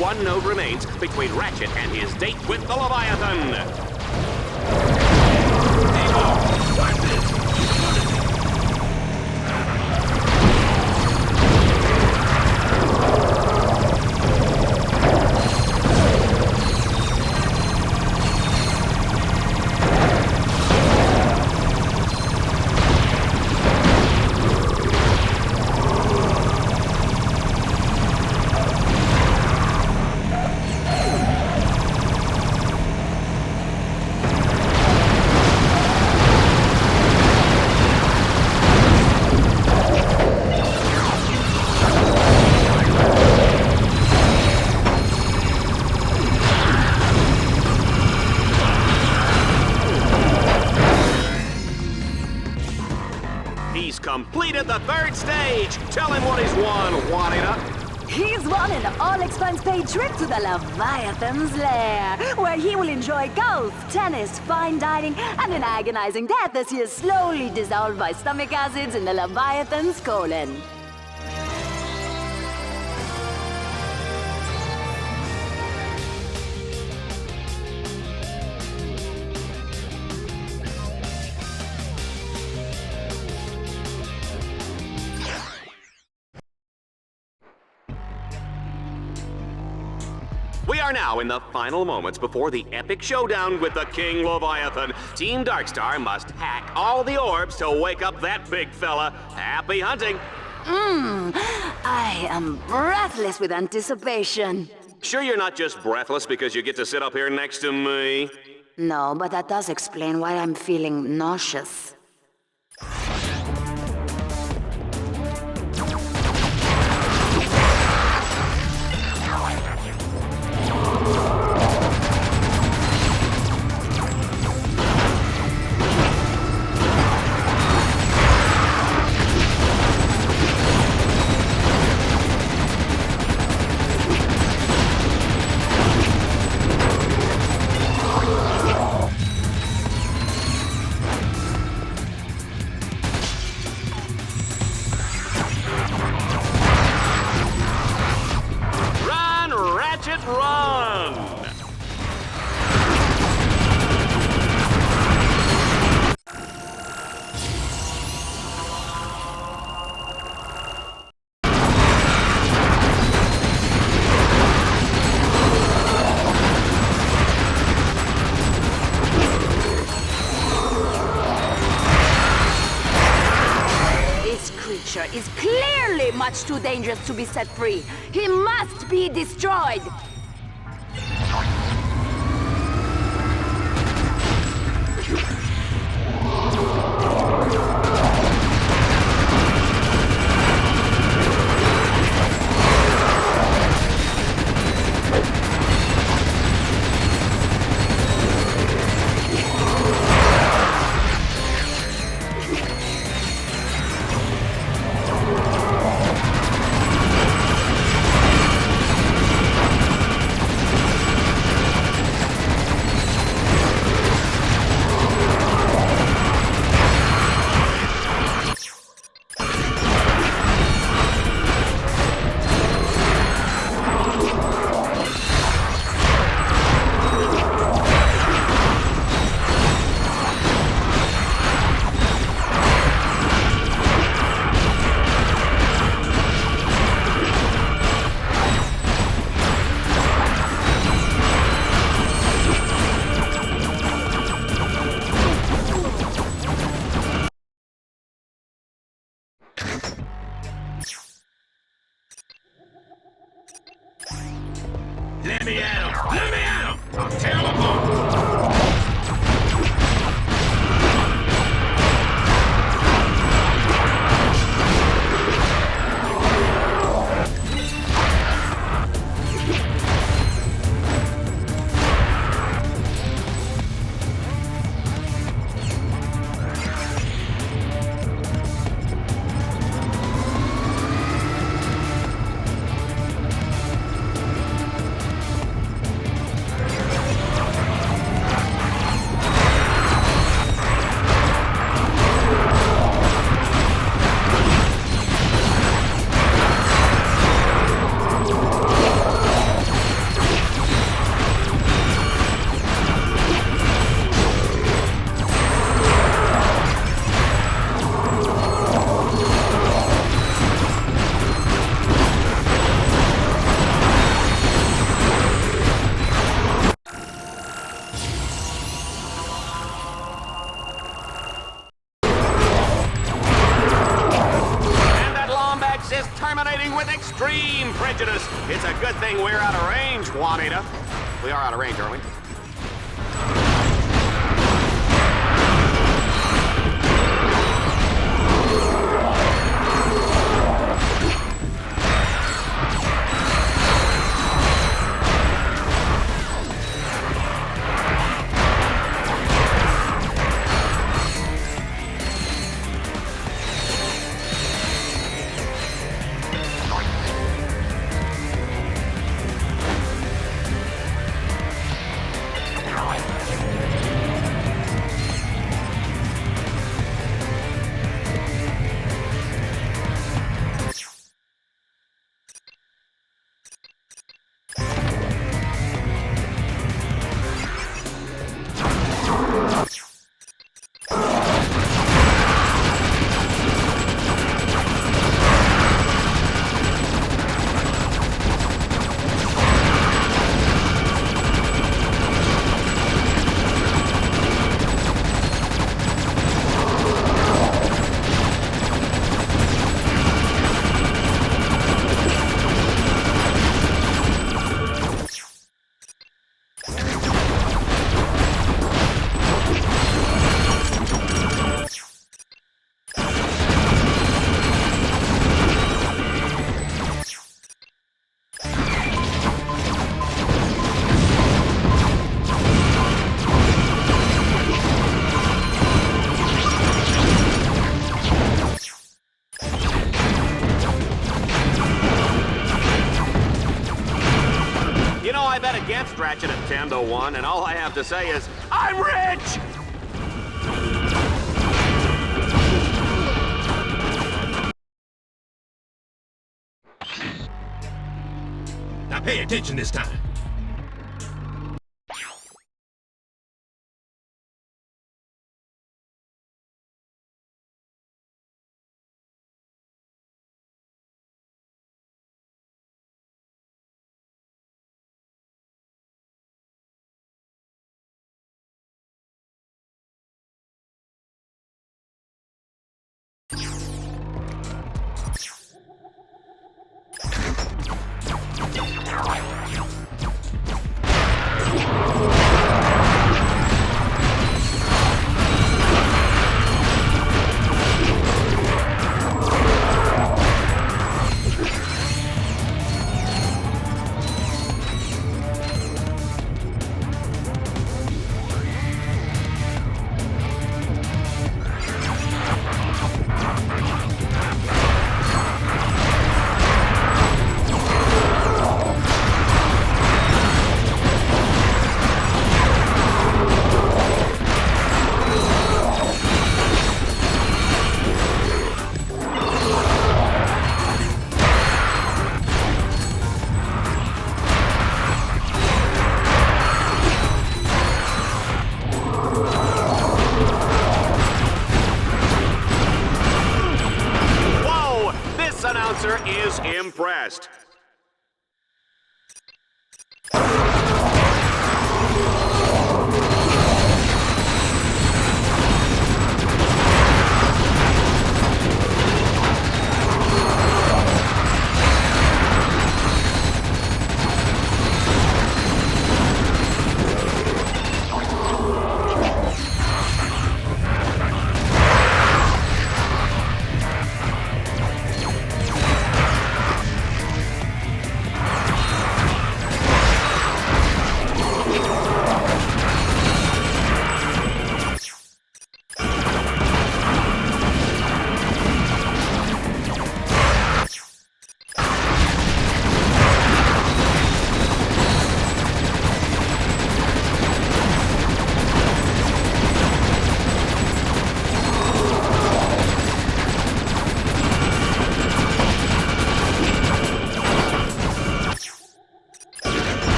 One node remains between Ratchet and his date with the Leviathan. Watch this! He's completed the 3rd stage. Tell him what he's won, Juanita. He's won an all-expense-paid trip to the Leviathan's lair, where he will enjoy golf, tennis, fine dining, and an agonizing death as he is slowly dissolved by stomach acids in the Leviathan's colon. We are now in the final moments before the epic showdown with the King Leviathan. Team Darkstar must hack all the orbs to wake up that big fella. Happy hunting! I am breathless with anticipation. Sure you're not just breathless because you get to sit up here next to me? No, but that does explain why I'm feeling nauseous. Ratchet, run! This creature is clearly much too dangerous to be set free. He must be destroyed! Let me at him! Let me at him! I'll tear him apart! Is terminating with extreme prejudice. It's a good thing we're out of range, Juanita. We are out of range, aren't we? I bet against Ratchet at 10-1, and all I have to say is, I'm rich! Now pay attention this time.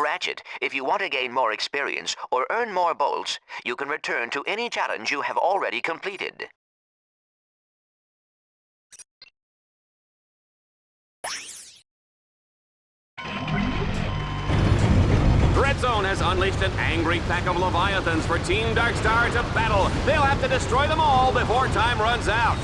Ratchet, if you want to gain more experience or earn more bolts, you can return to any challenge you have already completed. Dread Zone has unleashed an angry pack of Leviathans for Team Darkstar to battle. They'll have to destroy them all before time runs out.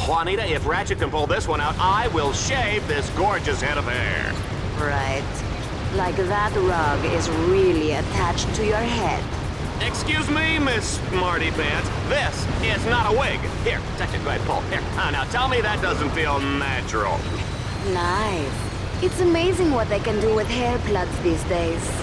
Juanita, if Ratchet can pull this one out, I will shave this gorgeous head of hair. Right. Like that rug is really attached to your head. Excuse me, Miss Smarty Pants. This is not a wig. Here, touch it. Go ahead, pull. Here. Now tell me that doesn't feel natural. Nice. It's amazing what they can do with hair plugs these days.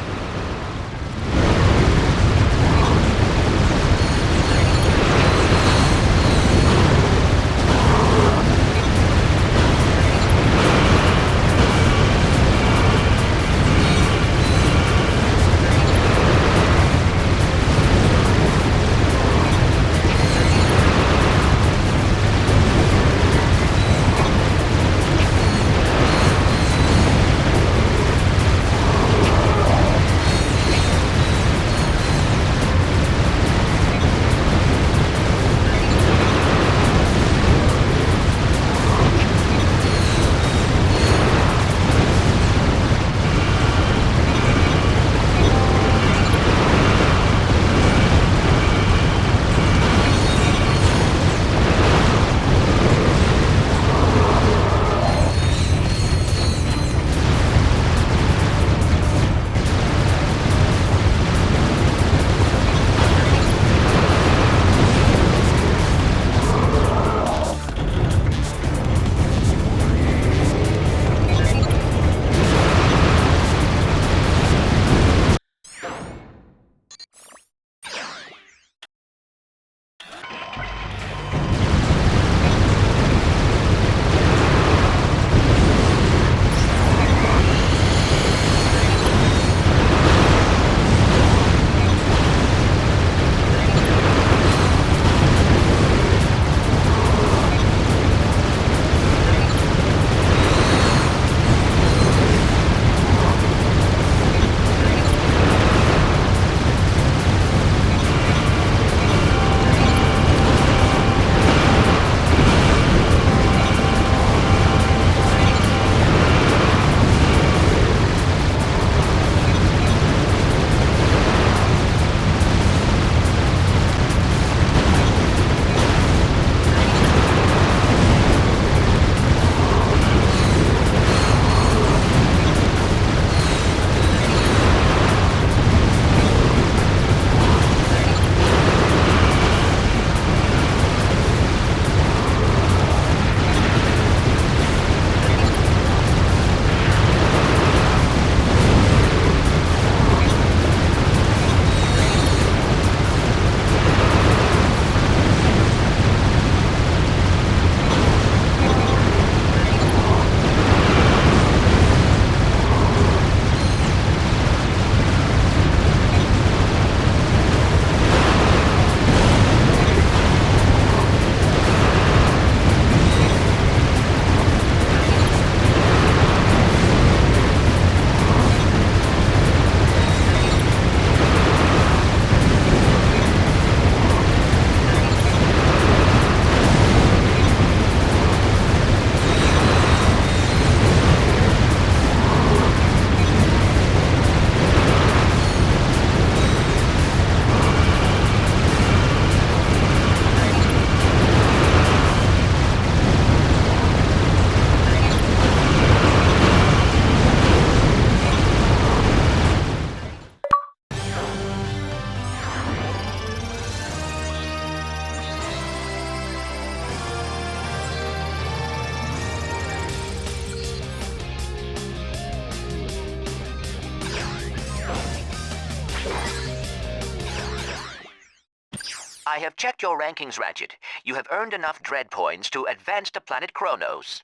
I have checked your rankings, Ratchet. You have earned enough dread points to advance to planet Kronos.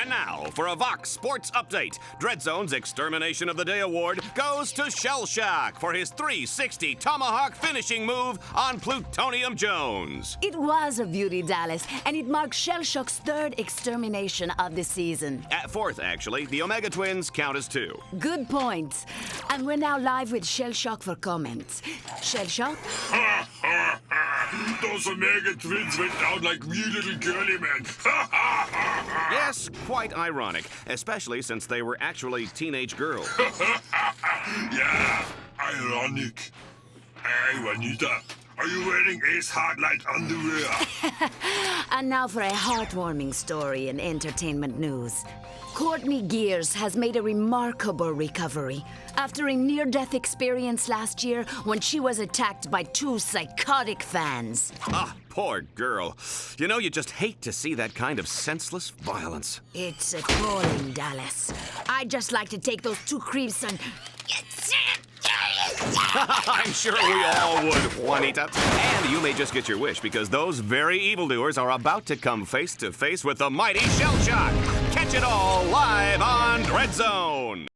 And now, for a Vox Sports Update, Dreadzone's Extermination of the Day award goes to Shell Shock for his 360 Tomahawk finishing move on Plutonium Jones. It was a beauty, Dallas, and it marks Shell Shock's third extermination of the season. Fourth, actually. The Omega Twins count as 2. Good point. And we're now live with Shell Shock for comments. Shell Shock? Those Omega Twins went down like wee little girly men. Yes, quite ironic, especially since they were actually teenage girls. Yeah, ironic. Hey, Juanita, are you wearing Ace Hardlight underwear? And now for a heartwarming story in entertainment news. Courtney Gears has made a remarkable recovery after a near-death experience last year when she was attacked by 2 psychotic fans. Ah, poor girl. You know, you just hate to see that kind of senseless violence. It's appalling, Dallas. I'd just like to take those 2 creeps and... I'm sure we all would, Juanita. And you may just get your wish, because those very evildoers are about to come face to face with the mighty Shell Shock. Catch it all live on Dreadzone.